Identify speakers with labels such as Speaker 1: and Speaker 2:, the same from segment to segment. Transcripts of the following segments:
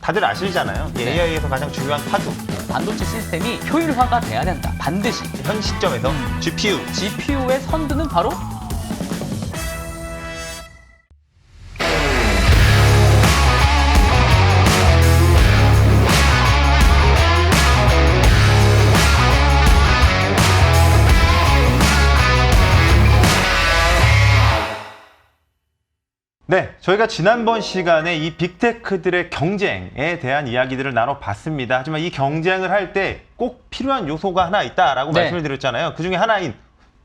Speaker 1: 다들 아시잖아요. 이
Speaker 2: 네.
Speaker 1: AI에서 가장 중요한 화두.
Speaker 2: 반도체 시스템이 효율화가 돼야 된다. 반드시.
Speaker 1: 현 시점에서 GPU.
Speaker 2: GPU의 선두는 바로
Speaker 1: 네, 저희가 지난번 시간에 이 빅테크들의 경쟁에 대한 이야기들을 나눠봤습니다. 하지만 이 경쟁을 할 때 꼭 필요한 요소가 하나 있다라고
Speaker 2: 네.
Speaker 1: 말씀을 드렸잖아요. 그 중에 하나인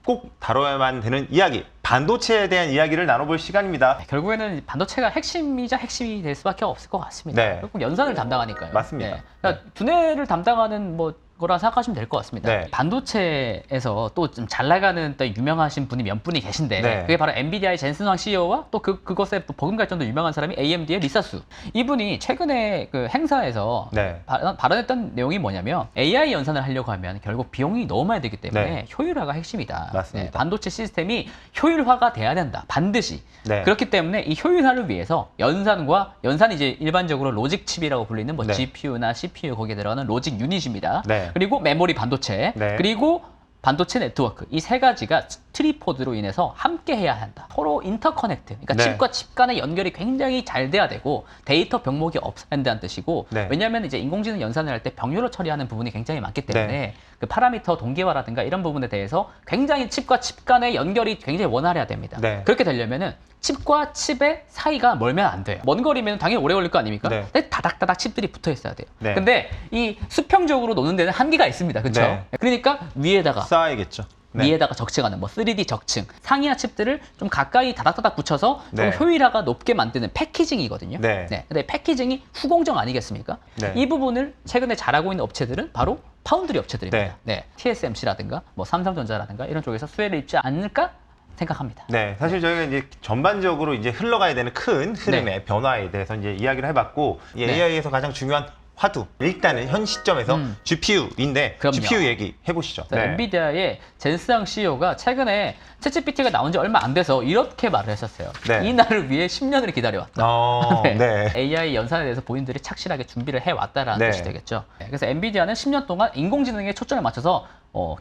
Speaker 1: 꼭 다뤄야만 되는 이야기, 반도체에 대한 이야기를 나눠볼 시간입니다.
Speaker 2: 결국에는 반도체가 핵심이자 핵심이 될 수밖에 없을 것 같습니다.
Speaker 1: 네.
Speaker 2: 결국 연산을 담당하니까요.
Speaker 1: 맞습니다.
Speaker 2: 그러니까 두뇌를 담당하는 거라 생각하시면 될 것 같습니다.
Speaker 1: 네.
Speaker 2: 반도체에서 또 좀 잘 나가는 또 유명하신 분이 몇 분이 계신데
Speaker 1: 네.
Speaker 2: 그게 바로 엔비디아의 jensen CEO와 또 그것에 또 버금갈 정도 유명한 사람이 AMD의 리사수. 이분이 최근에 그 행사에서
Speaker 1: 네.
Speaker 2: 발언했던 내용이 뭐냐면 AI 연산을 하려고 하면 결국 비용이 너무 많이 들기 때문에
Speaker 1: 네.
Speaker 2: 효율화가 핵심이다.
Speaker 1: 맞습니다.
Speaker 2: 반도체 시스템이 효율화가 돼야 된다. 반드시.
Speaker 1: 네.
Speaker 2: 그렇기 때문에 이 효율화를 위해서 연산이 이제 일반적으로 로직 칩이라고 불리는 뭐
Speaker 1: 네.
Speaker 2: GPU나 CPU 거기에 들어가는 로직 유닛입니다.
Speaker 1: 네.
Speaker 2: 그리고 메모리 반도체,
Speaker 1: 네.
Speaker 2: 그리고 반도체 네트워크 이 세 가지가 트리포드로 인해서 함께 해야 한다. 서로 인터커넥트. 그러니까
Speaker 1: 네.
Speaker 2: 칩과 칩 간의 연결이 굉장히 잘 돼야 되고 데이터 병목이 없어야 한다는 뜻이고
Speaker 1: 네.
Speaker 2: 왜냐하면 이제 인공지능 연산을 할 때 병렬로 처리하는 부분이 굉장히 많기 때문에
Speaker 1: 네.
Speaker 2: 그 파라미터 동기화라든가 이런 부분에 대해서 굉장히 칩과 칩 간의 연결이 굉장히 원활해야 됩니다.
Speaker 1: 네.
Speaker 2: 그렇게 되려면은 칩과 칩의 사이가 멀면 안 돼요. 먼 거리면 당연히 오래 걸릴 거 아닙니까?
Speaker 1: 네.
Speaker 2: 근데 다닥다닥 칩들이 붙어 있어야 돼요.
Speaker 1: 네.
Speaker 2: 근데 이 수평적으로 노는 데는 한계가 있습니다. 그렇죠?
Speaker 1: 네.
Speaker 2: 그러니까 위에다가
Speaker 1: 쌓아야겠죠. 네.
Speaker 2: 위에다가 적층하는 뭐 3D 적층, 상이하 칩들을 좀 가까이 다닥다닥 붙여서
Speaker 1: 네.
Speaker 2: 좀 효율화가 높게 만드는 패키징이거든요.
Speaker 1: 네.
Speaker 2: 근데 패키징이 후공정 아니겠습니까?
Speaker 1: 네.
Speaker 2: 이 부분을 최근에 잘하고 있는 업체들은 바로 파운드리 업체들입니다. TSMC라든가 뭐 삼성전자라든가 이런 쪽에서 수혜를 입지 않을까 생각합니다.
Speaker 1: 네, 사실 저희가 이제 전반적으로 이제 흘러가야 되는 큰 흐름의 변화에 대해서 이제 이야기를 해봤고, 이
Speaker 2: 네.
Speaker 1: AI에서 가장 중요한 화두, 일단은 현 시점에서 GPU인데,
Speaker 2: 그럼요.
Speaker 1: GPU 얘기 해보시죠.
Speaker 2: 엔비디아의 젠스항 CEO가 최근에 챗GPT가 나온 지 얼마 안 돼서 이렇게 말을 했었어요.
Speaker 1: 네.
Speaker 2: 이 날을 위해 10년을 기다려왔다.
Speaker 1: 네.
Speaker 2: AI 연산에 대해서 본인들이 착실하게 준비를 해왔다라는
Speaker 1: 네.
Speaker 2: 뜻이 되겠죠. 그래서 엔비디아는 10년 동안 인공지능에 초점을 맞춰서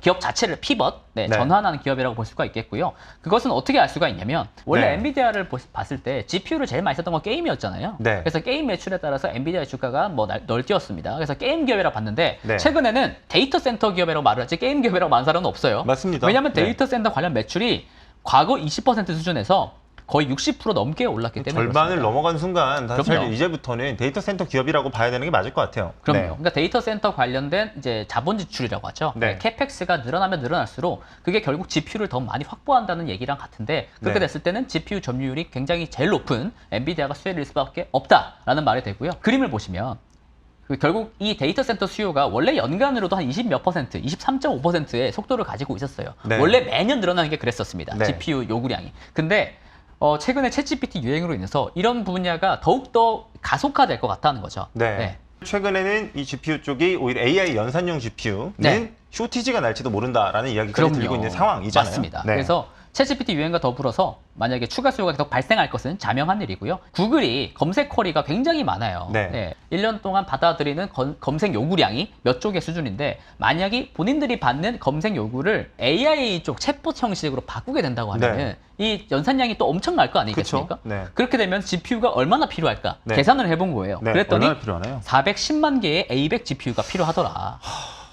Speaker 2: 기업 자체를 피벗, 전환하는 기업이라고 볼 수가 있겠고요. 그것은 어떻게 알 수가 있냐면 원래
Speaker 1: 네.
Speaker 2: 엔비디아를 봤을 때 GPU를 제일 많이 썼던 건 게임이었잖아요.
Speaker 1: 네.
Speaker 2: 그래서 게임 매출에 따라서 엔비디아의 주가가 뭐 널뛰었습니다. 그래서 게임 기업이라고 봤는데
Speaker 1: 네.
Speaker 2: 최근에는 데이터 센터 기업이라고 말을 하지 게임 기업이라고 말하는 사람은 없어요.
Speaker 1: 맞습니다.
Speaker 2: 왜냐하면
Speaker 1: 네.
Speaker 2: 데이터 센터 관련 매출이 과거 20% 수준에서 거의 60% 넘게 올랐기 때문에
Speaker 1: 절반을
Speaker 2: 그렇습니다.
Speaker 1: 넘어간 순간 사실
Speaker 2: 그럼요.
Speaker 1: 이제부터는 데이터 센터 기업이라고 봐야 되는 게 맞을 것 같아요.
Speaker 2: 그럼요.
Speaker 1: 네.
Speaker 2: 그러니까 데이터 센터 관련된 이제 자본 지출이라고 하죠.
Speaker 1: 네.
Speaker 2: 캐펙스가 늘어나면 늘어날수록 그게 결국 GPU를 더 많이 확보한다는 얘기랑 같은데 그렇게
Speaker 1: 네.
Speaker 2: 됐을 때는 GPU 점유율이 굉장히 제일 높은 엔비디아가 수혜를 릴 수밖에 없다라는 말이 되고요. 그림을 보시면 결국 이 데이터 센터 수요가 원래 연간으로도 한 20 몇 퍼센트, 23.5%의 속도를 가지고 있었어요.
Speaker 1: 네.
Speaker 2: 원래 매년 늘어나는 게 그랬었습니다.
Speaker 1: 네.
Speaker 2: GPU 요구량이. 근데 최근에 챗GPT 유행으로 인해서 이런 분야가 더욱더 가속화될 것 같다는 거죠.
Speaker 1: 네. 최근에는 이 GPU 쪽이 오히려 AI 연산용 GPU는
Speaker 2: 네.
Speaker 1: 쇼티지가 날지도 모른다라는 이야기까지
Speaker 2: 그럼요.
Speaker 1: 들리고 있는 상황이잖아요.
Speaker 2: 맞습니다.
Speaker 1: 네.
Speaker 2: 그래서 챗GPT 유행과 더불어서 만약에 추가 수요가 계속 발생할 것은 자명한 일이고요. 구글이 검색 쿼리가 굉장히 많아요.
Speaker 1: 네.
Speaker 2: 1년 동안 받아들이는 검색 요구량이 몇 쪽의 수준인데 만약에 본인들이 받는 검색 요구를 AI 쪽 챗봇 형식으로 바꾸게 된다고 하면은 이 연산량이 또 엄청날 거 아니겠습니까?
Speaker 1: 그쵸? 네.
Speaker 2: 그렇게 되면 GPU가 얼마나 필요할까?
Speaker 1: 네.
Speaker 2: 계산을 해본 거예요.
Speaker 1: 네.
Speaker 2: 그랬더니
Speaker 1: 얼마나 필요하나요?
Speaker 2: 410만 개의 A100 GPU가 필요하더라.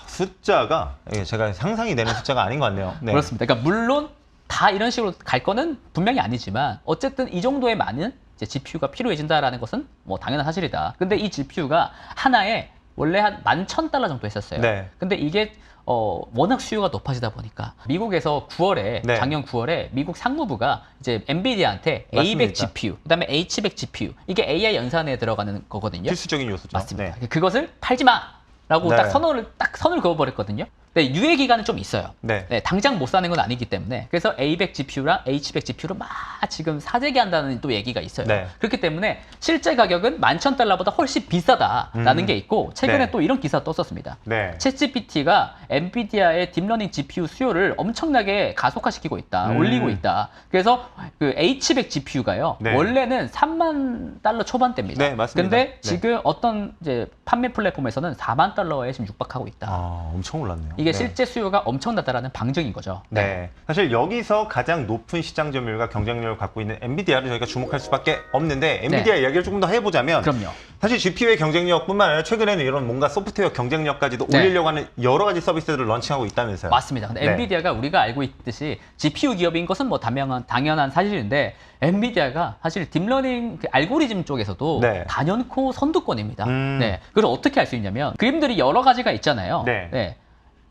Speaker 1: 숫자가 제가 상상이 되는 숫자가 아닌 것 같네요. 네.
Speaker 2: 그렇습니다. 그러니까 물론 다 이런 식으로 갈 거는 분명히 아니지만 어쨌든 이 정도의 많은 이제 GPU가 필요해진다라는 것은 뭐 당연한 사실이다. 근데 이 GPU가 하나에 원래 한 $11,000 정도 했었어요.
Speaker 1: 네.
Speaker 2: 근데 이게 워낙 수요가 높아지다 보니까 미국에서 9월에
Speaker 1: 네.
Speaker 2: 작년 9월에 미국 상무부가 이제 엔비디아한테
Speaker 1: 맞습니다.
Speaker 2: A100 GPU, 그다음에 H100 GPU 이게 AI 연산에 들어가는 거거든요.
Speaker 1: 필수적인 요소죠.
Speaker 2: 맞습니다.
Speaker 1: 네.
Speaker 2: 그것을 팔지 마라고
Speaker 1: 네.
Speaker 2: 딱 선을 그어버렸거든요. 네, 유예 기간은 좀 있어요.
Speaker 1: 네.
Speaker 2: 네, 당장 못 사는 건 아니기 때문에. 그래서 A100 GPU랑 H100 GPU를 막 지금 사재기한다는 또 얘기가 있어요.
Speaker 1: 네.
Speaker 2: 그렇기 때문에 실제 가격은 11,000달러보다 훨씬 비싸다라는 게 있고 최근에
Speaker 1: 네.
Speaker 2: 또 이런 기사 떴었습니다.
Speaker 1: 네.
Speaker 2: 챗GPT가 엔비디아의 딥러닝 GPU 수요를 엄청나게 가속화시키고 있다, 올리고 있다. 그래서 그 H100 GPU가요,
Speaker 1: 네.
Speaker 2: 원래는 3만 달러 초반대입니다.
Speaker 1: 네, 맞습니다.
Speaker 2: 근데
Speaker 1: 네.
Speaker 2: 지금 어떤 이제 판매 플랫폼에서는 4만 달러에 지금 육박하고 있다.
Speaker 1: 아, 엄청 올랐네요.
Speaker 2: 이게
Speaker 1: 네.
Speaker 2: 실제 수요가 엄청나다라는 방증인 거죠.
Speaker 1: 네. 사실 여기서 가장 높은 시장 점유율과 경쟁력을 갖고 있는 엔비디아를 저희가 주목할 수밖에 없는데 엔비디아 이야기를 조금 더 해보자면
Speaker 2: 그럼요.
Speaker 1: 사실 GPU의 경쟁력뿐만 아니라 최근에는 이런 뭔가 소프트웨어 경쟁력까지도
Speaker 2: 네.
Speaker 1: 올리려고 하는 여러 가지 서비스들을 런칭하고 있다면서요.
Speaker 2: 맞습니다. 근데
Speaker 1: 네.
Speaker 2: 엔비디아가 우리가 알고 있듯이 GPU 기업인 것은 뭐 당연한 사실인데 엔비디아가 사실 딥러닝 그 알고리즘 쪽에서도
Speaker 1: 네.
Speaker 2: 단연코 선두권입니다.
Speaker 1: 음.
Speaker 2: 네. 그걸 어떻게 알 수 있냐면 그림들이 여러 가지가 있잖아요.
Speaker 1: 네.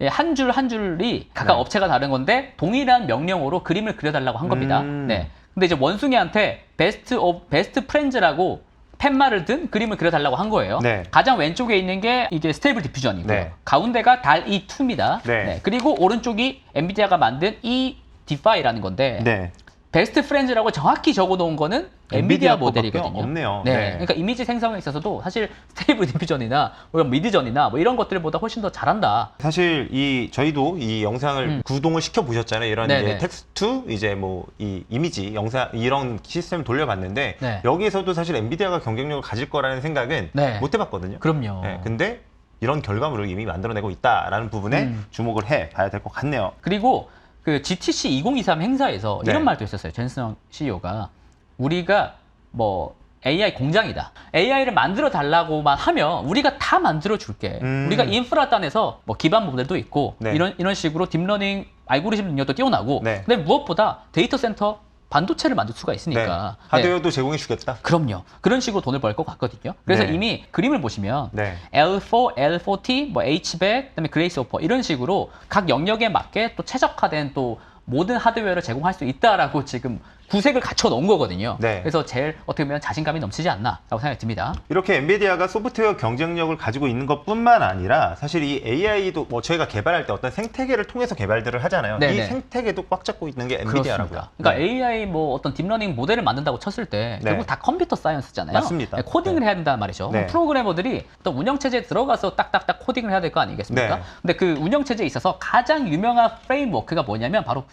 Speaker 2: 예, 한 줄 한 줄이 각각
Speaker 1: 네.
Speaker 2: 업체가 다른 건데 동일한 명령어로 그림을 그려달라고 한 겁니다. 네. 근데 이제 원숭이한테 베스트 프렌즈라고 팻말을 든 그림을 그려달라고 한 거예요.
Speaker 1: 네.
Speaker 2: 가장 왼쪽에 있는 게 이게 스테이블 디퓨전이고요.
Speaker 1: 네.
Speaker 2: 가운데가 DALL-E2입니다.
Speaker 1: 네.
Speaker 2: 그리고 오른쪽이 엔비디아가 만든 eDefi라는 건데
Speaker 1: 네.
Speaker 2: 베스트 프렌즈라고 정확히 적어놓은 거는 엔비디아
Speaker 1: 거밖에
Speaker 2: 모델이거든요.
Speaker 1: 없네요.
Speaker 2: 네.
Speaker 1: 네.
Speaker 2: 그러니까 이미지 생성에 있어서도 사실 스테이블 디퓨전이나 미드전이나 뭐 이런 것들보다 훨씬 더 잘한다.
Speaker 1: 사실 저희도 이 영상을 구동을 시켜 보셨잖아요. 이런
Speaker 2: 네네.
Speaker 1: 이제 텍스트 이제 뭐 이 이미지 영상 이런 시스템을 돌려봤는데
Speaker 2: 네.
Speaker 1: 여기에서도 사실 엔비디아가 경쟁력을 가질 거라는 생각은
Speaker 2: 네.
Speaker 1: 못 해봤거든요.
Speaker 2: 그럼요.
Speaker 1: 네, 근데 이런 결과물을 이미 만들어내고 있다라는 부분에 주목을 해봐야 될 것 같네요.
Speaker 2: 그리고 그 GTC 2023 행사에서
Speaker 1: 네.
Speaker 2: 이런 말도 있었어요. 젠슨 CEO가 우리가 뭐 AI 공장이다. AI를 만들어 달라고만 하면 우리가 다 만들어 줄게. 우리가 인프라 단에서 뭐 기반 모델도 있고
Speaker 1: 네.
Speaker 2: 이런 식으로 딥러닝 알고리즘 능력도 뛰어나고
Speaker 1: 네.
Speaker 2: 근데 무엇보다 데이터 센터 반도체를 만들 수가 있으니까
Speaker 1: 네. 하드웨어도 제공해 주겠다.
Speaker 2: 그럼요. 그런 식으로 돈을 벌 것 같거든요. 그래서
Speaker 1: 네.
Speaker 2: 이미 그림을 보시면
Speaker 1: 네.
Speaker 2: L4, L4T, 뭐 H100, 그다음에 그레이스 오퍼 이런 식으로 각 영역에 맞게 또 최적화된 또 모든 하드웨어를 제공할 수 있다라고 지금 구색을 갖춰 놓은 거거든요.
Speaker 1: 네.
Speaker 2: 그래서 제일 어떻게 보면 자신감이 넘치지 않나라고 생각이 듭니다.
Speaker 1: 이렇게 엔비디아가 소프트웨어 경쟁력을 가지고 있는 것뿐만 아니라 사실 이 AI도 뭐 저희가 개발할 때 어떤 생태계를 통해서 개발들을 하잖아요.
Speaker 2: 네네.
Speaker 1: 이 생태계도 꽉 잡고 있는 게 엔비디아라고요.
Speaker 2: 그렇습니다. 그러니까
Speaker 1: 네.
Speaker 2: AI 뭐 어떤 딥러닝 모델을 만든다고 쳤을 때
Speaker 1: 네.
Speaker 2: 결국 다 컴퓨터 사이언스잖아요.
Speaker 1: 맞습니다.
Speaker 2: 네, 코딩을
Speaker 1: 네.
Speaker 2: 해야 된단 말이죠.
Speaker 1: 네.
Speaker 2: 프로그래머들이 또 운영체제에 들어가서 딱딱딱 코딩을 해야 될 거 아니겠습니까?
Speaker 1: 네.
Speaker 2: 근데 그 운영체제에 있어서 가장 유명한 프레임워크가 뭐냐면 바로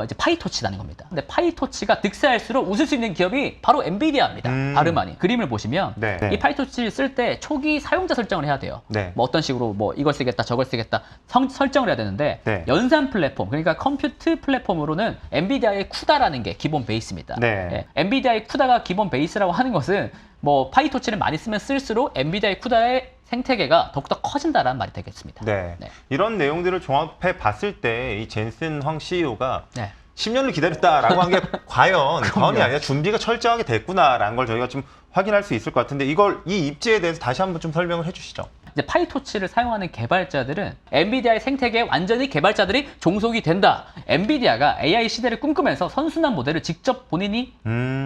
Speaker 2: 이제 파이토치라는 겁니다. 근데 파이토치가 득세할수록 웃을 수 있는 기업이 바로 엔비디아입니다. 다름아니. 그림을 보시면
Speaker 1: 네.
Speaker 2: 이 파이토치를 쓸 때 초기 사용자 설정을 해야 돼요.
Speaker 1: 네.
Speaker 2: 뭐 어떤 식으로 뭐 이걸 쓰겠다 저걸 쓰겠다 설정을 해야 되는데
Speaker 1: 네.
Speaker 2: 연산 플랫폼 그러니까 컴퓨트 플랫폼으로는 엔비디아의 쿠다라는 게 기본 베이스입니다.
Speaker 1: 네.
Speaker 2: 예, 엔비디아의 쿠다가 기본 베이스라고 하는 것은 뭐 파이토치를 많이 쓰면 쓸수록 엔비디아의 쿠다의 생태계가 더욱더 커진다라는 말이 되겠습니다.
Speaker 1: 네.
Speaker 2: 네.
Speaker 1: 이런 내용들을 종합해 봤을 때 이 젠슨 황 CEO가
Speaker 2: 네.
Speaker 1: 10년을 기다렸다라고 한 게 과언이 아니라 준비가 철저하게 됐구나라는 걸 저희가 좀 확인할 수 있을 것 같은데 이 입지에 대해서 다시 한번 좀 설명을 해주시죠.
Speaker 2: 이제 파이토치를 사용하는 개발자들은 엔비디아의 생태계에 완전히 개발자들이 종속이 된다. 엔비디아가 AI 시대를 꿈꾸면서 선순환 모델을 직접 본인이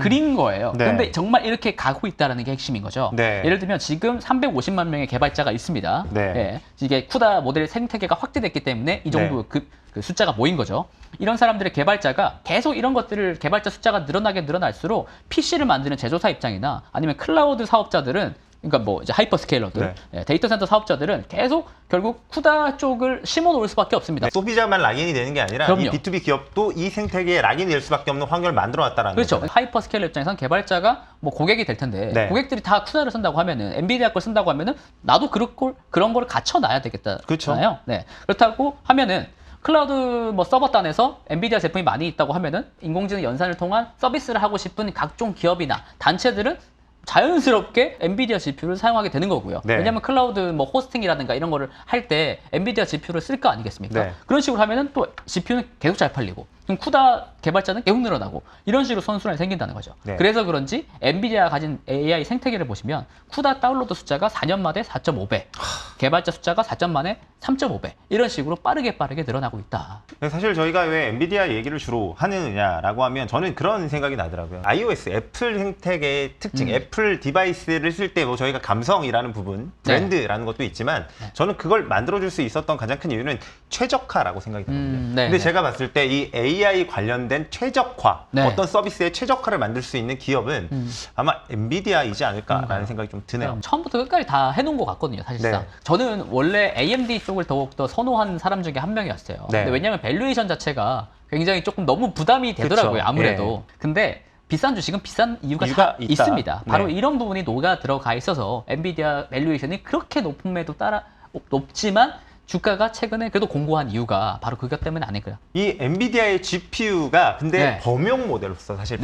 Speaker 2: 그린 거예요.
Speaker 1: 네.
Speaker 2: 그런데 정말 이렇게 가고 있다는 게 핵심인 거죠.
Speaker 1: 네.
Speaker 2: 예를 들면 지금 350만 명의 개발자가 있습니다.
Speaker 1: 네.
Speaker 2: 예, 이게 쿠다 모델 생태계가 확대됐기 때문에 이 정도
Speaker 1: 네.
Speaker 2: 그 숫자가 모인 거죠. 이런 사람들의 개발자가 계속 이런 것들을 개발자 숫자가 늘어날수록 PC를 만드는 제조사 입장이나 아니면 클라우드 사업자들은 그러니까 뭐 이제 하이퍼스케일러들,
Speaker 1: 네.
Speaker 2: 예, 데이터 센터 사업자들은 계속 결국 쿠다 쪽을 심어 놓을 수밖에 없습니다.
Speaker 1: 소비자만 락인이 되는 게 아니라
Speaker 2: 그럼요.
Speaker 1: 이 B2B 기업도 이 생태계에 락인이 될 수밖에 없는 환경을 만들어 놨다는
Speaker 2: 그렇죠.
Speaker 1: 거죠.
Speaker 2: 하이퍼스케일러 입장에선 개발자가 뭐 고객이 될 텐데
Speaker 1: 네.
Speaker 2: 고객들이 다 쿠다를 쓴다고 하면은 엔비디아 걸 쓴다고 하면은 나도 그런 걸 갖춰놔야 되겠다잖아요.
Speaker 1: 그렇죠.
Speaker 2: 네. 그렇다고 하면은 클라우드 뭐 서버 단에서 엔비디아 제품이 많이 있다고 하면은 인공지능 연산을 통한 서비스를 하고 싶은 각종 기업이나 단체들은 자연스럽게 엔비디아 GPU를 사용하게 되는 거고요.
Speaker 1: 네.
Speaker 2: 왜냐하면 클라우드 뭐 호스팅이라든가 이런 거를 할 때 엔비디아 GPU를 쓸 거 아니겠습니까?
Speaker 1: 네.
Speaker 2: 그런 식으로 하면은 또 GPU는 계속 잘 팔리고 그럼 쿠다 개발자는 계속 늘어나고 이런 식으로 선순환이 생긴다는 거죠.
Speaker 1: 네.
Speaker 2: 그래서 그런지 엔비디아가 가진 AI 생태계를 보시면 쿠다 다운로드 숫자가 4년 만에 4.5배. 개발자 숫자가 4점 만에 3.5배 이런 식으로 빠르게 늘어나고 있다.
Speaker 1: 사실 저희가 왜 엔비디아 얘기를 주로 하느냐라고 하면 저는 그런 생각이 나더라고요. iOS, 애플 생태계의 특징, 애플 디바이스를 쓸 때 뭐 저희가 감성이라는 부분, 브랜드라는 것도 있지만 저는 그걸 만들어줄 수 있었던 가장 큰 이유는 최적화라고 생각이 들거든요. 근데 제가 봤을 때 이 AI 관련된 최적화, 어떤 서비스의 최적화를 만들 수 있는 기업은 아마 엔비디아이지 않을까라는 생각이 좀 드네요.
Speaker 2: 처음부터 끝까지 다 해놓은 것 같거든요, 사실상. 저는 원래 AMD 쪽을 더욱더 선호하는 사람 중에 한 명이었어요. 근데 왜냐하면 밸류에이션 자체가 굉장히 조금 너무 부담이 되더라고요,
Speaker 1: 그쵸.
Speaker 2: 아무래도. 근데 비싼 주식은 비싼 이유가 다 있습니다. 바로 이런 부분이 녹아 들어가 있어서 엔비디아 밸류에이션이 그렇게 높지만 주가가 최근에 그래도 공고한 이유가 바로 그것 때문 아닐까요?
Speaker 1: 이 엔비디아의 GPU가 근데 범용 모델로서 사실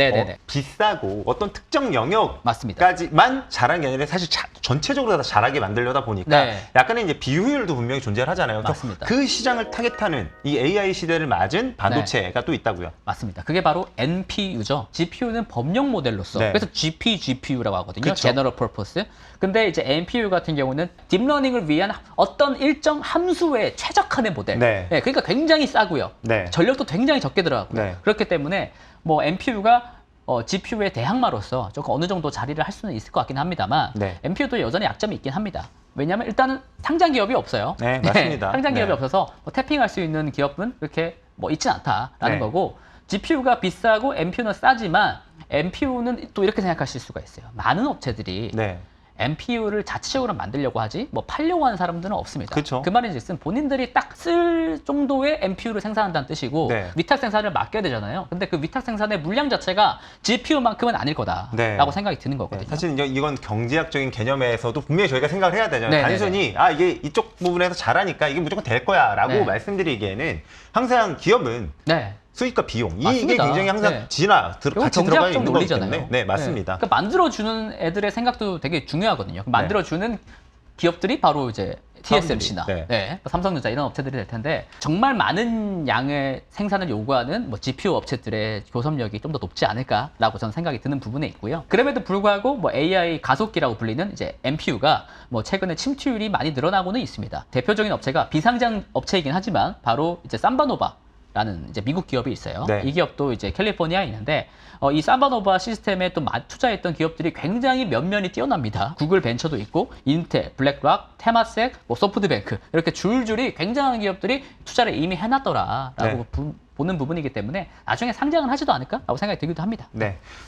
Speaker 1: 비싸고 어떤 특정 영역까지만 잘하는 게 아니라 사실 전체적으로 다 잘하게 만들려다 보니까 약간의 이제 비효율도 분명히 존재를 하잖아요.
Speaker 2: 맞습니다.
Speaker 1: 그 시장을 타겟하는 이 AI 시대를 맞은 반도체가 또 있다고요.
Speaker 2: 맞습니다. 그게 바로 NPU죠. GPU는 범용 모델로서 그래서 GPGPU라고 하거든요. General Purpose. 근데 이제 NPU 같은 경우는 딥러닝을 위한 어떤 일정 함수에 최적화된 모델. 그러니까 굉장히 싸고요. 전력도 굉장히 적게 들어가고요. 그렇기 때문에 뭐 NPU가 GPU의 대항마로서 조금 어느 정도 자리를 할 수는 있을 것 같긴 합니다만 NPU도 여전히 약점이 있긴 합니다. 왜냐하면 일단은 상장 기업이 없어요.
Speaker 1: 맞습니다.
Speaker 2: 상장 기업이 없어서 뭐 태핑할 수 있는 기업은 그렇게 뭐 있진 않다라는 거고 GPU가 비싸고 NPU는 싸지만 NPU는 또 이렇게 생각하실 수가 있어요. 많은 업체들이 NPU를 자체적으로 만들려고 하지 뭐 팔려고 하는 사람들은 없습니다. 그 말인즉슨 본인들이 딱 쓸 정도의 NPU를 생산한다는 뜻이고 위탁 생산을 맡겨야 되잖아요. 근데 그 위탁 생산의 물량 자체가 GPU만큼은 아닐 거다라고 생각이 드는 거거든요.
Speaker 1: 사실 이건 경제학적인 개념에서도 분명히 저희가 생각을 해야 되잖아요. 단순히 이게 이쪽 부분에서 잘하니까 이게 무조건 될 거야라고 말씀드리기에는 항상 기업은 수익과 비용 이게 굉장히 항상 같이 들어가 있는 거기 때문에 맞습니다.
Speaker 2: 그러니까 만들어주는 애들의 생각도 되게 중요하거든요. 만들어주는 기업들이 바로 이제 TSMC나 삼성전자 이런 업체들이 될 텐데 정말 많은 양의 생산을 요구하는 뭐 GPU 업체들의 교섭력이 좀 더 높지 않을까라고 저는 생각이 드는 부분에 있고요. 그럼에도 불구하고 뭐 AI 가속기라고 불리는 이제 NPU가 뭐 최근에 침투율이 많이 늘어나고는 있습니다. 대표적인 업체가 비상장 업체이긴 하지만 바로 이제 삼바노바 라는 이제 미국 기업이 있어요. 이 기업도 이제 캘리포니아에 있는데 이 삼바노바 시스템에 또 투자했던 기업들이 굉장히 면면이 뛰어납니다. 구글 벤처도 있고 인텔, 블랙락, 테마섹, 뭐 소프트뱅크 이렇게 줄줄이 굉장한 기업들이 투자를 이미 해놨더라라고 보는 부분이기 때문에 나중에 상장은 하지도 않을까라고 생각이 들기도 합니다.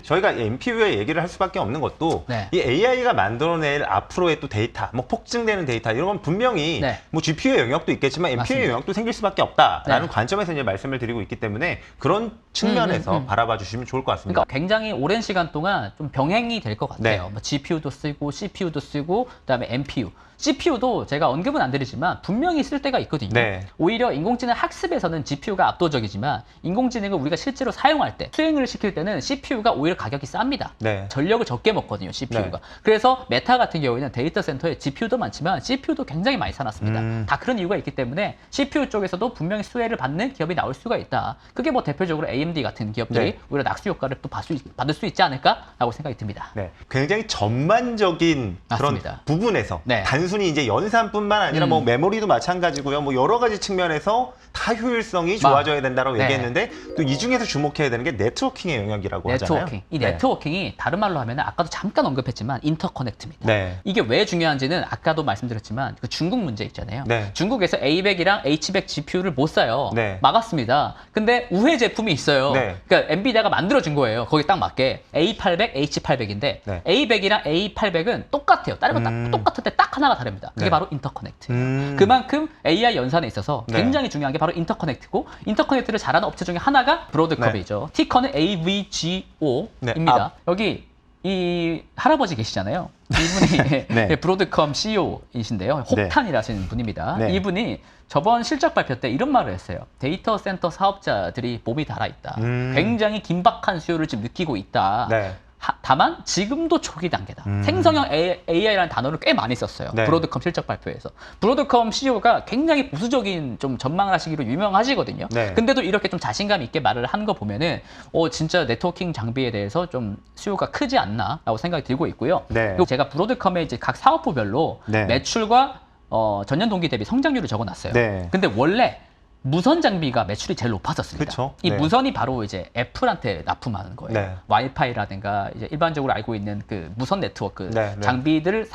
Speaker 1: 저희가 NPU의 얘기를 할 수밖에 없는 것도 이 AI가 만들어낼 앞으로의 또 데이터, 뭐 폭증되는 데이터 이런 건 분명히 뭐 GPU의 영역도 있겠지만 NPU의 영역도 생길 수밖에 없다라는 관점에서 이제 말씀을 드리고 있기 때문에 그런 측면에서 바라봐 주시면 좋을 것 같습니다.
Speaker 2: 그러니까 굉장히 오랜 시간 동안 좀 병행이 될 것 같아요. 뭐 GPU도 쓰고 CPU도 쓰고 그다음에 NPU. CPU도 제가 언급은 안 드리지만 분명히 쓸 때가 있거든요. 오히려 인공지능 학습에서는 GPU가 압도적이지만 인공지능을 우리가 실제로 사용할 때 수행을 시킬 때는 CPU가 오히려 가격이 쌉니다. 전력을 적게 먹거든요, CPU가. 그래서 메타 같은 경우에는 데이터 센터에 GPU도 많지만 CPU도 굉장히 많이 사놨습니다. 다 그런 이유가 있기 때문에 CPU 쪽에서도 분명히 수혜를 받는 기업이 나올 수가 있다. 그게 뭐 대표적으로 AMD 같은 기업들이 오히려 낙수 효과를 또 받을 수 있지 않을까라고 생각이 듭니다.
Speaker 1: 굉장히 전반적인 그런 부분에서 단순히 이제 연산뿐만 아니라 뭐 메모리도 마찬가지고요. 뭐 여러 가지 측면에서 다 효율성이 좋아져야 된다고 얘기했는데 또 이 중에서 주목해야 되는 게 네트워킹의 영역이라고 하잖아요.
Speaker 2: 이 네트워킹이 다른 말로 하면 아까도 잠깐 언급했지만 인터커넥트입니다. 이게 왜 중요한지는 아까도 말씀드렸지만 그 중국 문제 있잖아요. 중국에서 A100이랑 H100 GPU를 못 사요. 막았습니다. 근데 우회 제품이 있어요. 그러니까 엔비디아가 만들어준 거예요. 거기 딱 맞게 A800, H800인데 A100이랑 A800은 똑같아요. 다른 건 똑같은데 딱 하나가 다릅니다. 그게 바로 인터커넥트. 그만큼 AI 연산에 있어서 굉장히 중요한 게 바로 인터커넥트고 인터커넥트를 잘하는 업체 중에 하나가 브로드컴이죠. 티커는 AVGO입니다. 여기 이 할아버지 계시잖아요. 이분이 브로드컴 CEO이신데요. 혹탄이라시는 분입니다. 이분이 저번 실적 발표 때 이런 말을 했어요. 데이터 센터 사업자들이 몸이 달아있다. 굉장히 긴박한 수요를 지금 느끼고 있다. 다만 지금도 초기 단계다. 생성형 AI라는 단어를 꽤 많이 썼어요. 브로드컴 실적 발표에서. 브로드컴 CEO가 굉장히 보수적인 좀 전망을 하시기로 유명하시거든요. 근데도 이렇게 좀 자신감 있게 말을 한 거 보면은 진짜 네트워킹 장비에 대해서 좀 수요가 크지 않나라고 생각이 들고 있고요. 그리고 제가 브로드컴의 이제 각 사업부별로 매출과 전년 동기 대비 성장률을 적어놨어요.
Speaker 1: 네.
Speaker 2: 근데 원래 무선 장비가 매출이 제일 높았었습니다.
Speaker 1: 그쵸?
Speaker 2: 이
Speaker 1: 네.
Speaker 2: 무선이 바로 이제 애플한테 납품하는 거예요.
Speaker 1: 네.
Speaker 2: 와이파이라든가 이제 일반적으로 알고 있는 그 무선 네트워크
Speaker 1: 네, 네.
Speaker 2: 장비들을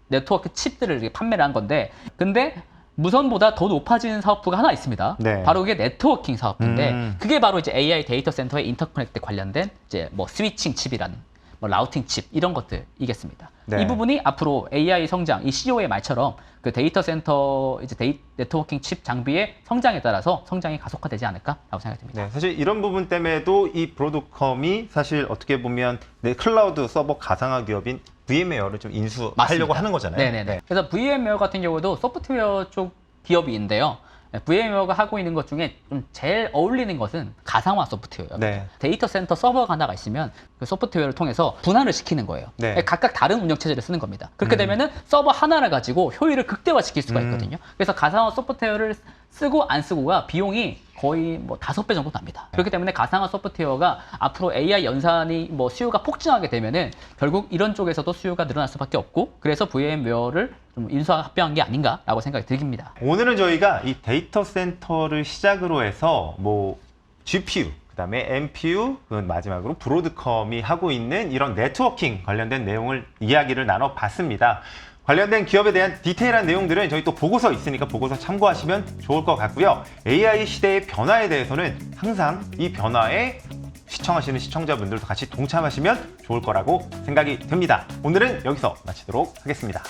Speaker 2: 네트워크 칩들을 이렇게 판매를 한 건데, 근데 무선보다 더 높아지는 사업부가 하나 있습니다.
Speaker 1: 네.
Speaker 2: 바로 그게 네트워킹 사업부인데, 그게 바로 이제 AI 데이터 센터의 인터커넥트 관련된 이제 뭐 스위칭 칩이라는 뭐 라우팅 칩 이런 것들이겠습니다.
Speaker 1: 네.
Speaker 2: 이 부분이 앞으로 AI 성장, 이 CEO의 말처럼 그 데이터 센터 이제 네트워킹 칩 장비의 성장에 따라서 성장이 가속화되지 않을까라고 생각이 듭니다.
Speaker 1: 네, 사실 이런 부분 때문에도 이 브로드컴이 사실 어떻게 보면 클라우드 서버 가상화 기업인 VM웨어를 좀 인수하려고
Speaker 2: 맞습니다.
Speaker 1: 하는 거잖아요.
Speaker 2: 네네네. 그래서 VM웨어 같은 경우도 소프트웨어 쪽 기업인데요. VM웨어가 하고 있는 것 중에 좀 제일 어울리는 것은 가상화 소프트웨어예요.
Speaker 1: 네.
Speaker 2: 데이터 센터 서버가 하나가 있으면 그 소프트웨어를 통해서 분할을 시키는 거예요.
Speaker 1: 네.
Speaker 2: 각각 다른 운영 체제를 쓰는 겁니다. 그렇게 되면은 서버 하나를 가지고 효율을 극대화시킬 수가 있거든요. 그래서 가상화 소프트웨어를 쓰고 안 쓰고가 비용이 거의 뭐 5배 정도 납니다. 그렇기 때문에 가상화 소프트웨어가 앞으로 AI 연산이 뭐 수요가 폭증하게 되면은 결국 이런 쪽에서도 수요가 늘어날 수밖에 없고, 그래서 VM웨어를 좀 인수합병한 게 아닌가라고 생각이 듭니다.
Speaker 1: 오늘은 저희가 이 데이터 센터를 시작으로 해서 뭐 GPU, 그다음에 NPU, 마지막으로 브로드컴이 하고 있는 이런 네트워킹 관련된 내용을 이야기를 나눠봤습니다. 관련된 기업에 대한 디테일한 내용들은 저희 또 보고서 있으니까 보고서 참고하시면 좋을 것 같고요. AI 시대의 변화에 대해서는 항상 이 변화에 시청하시는 시청자분들도 같이 동참하시면 좋을 거라고 생각이 듭니다. 오늘은 여기서 마치도록 하겠습니다.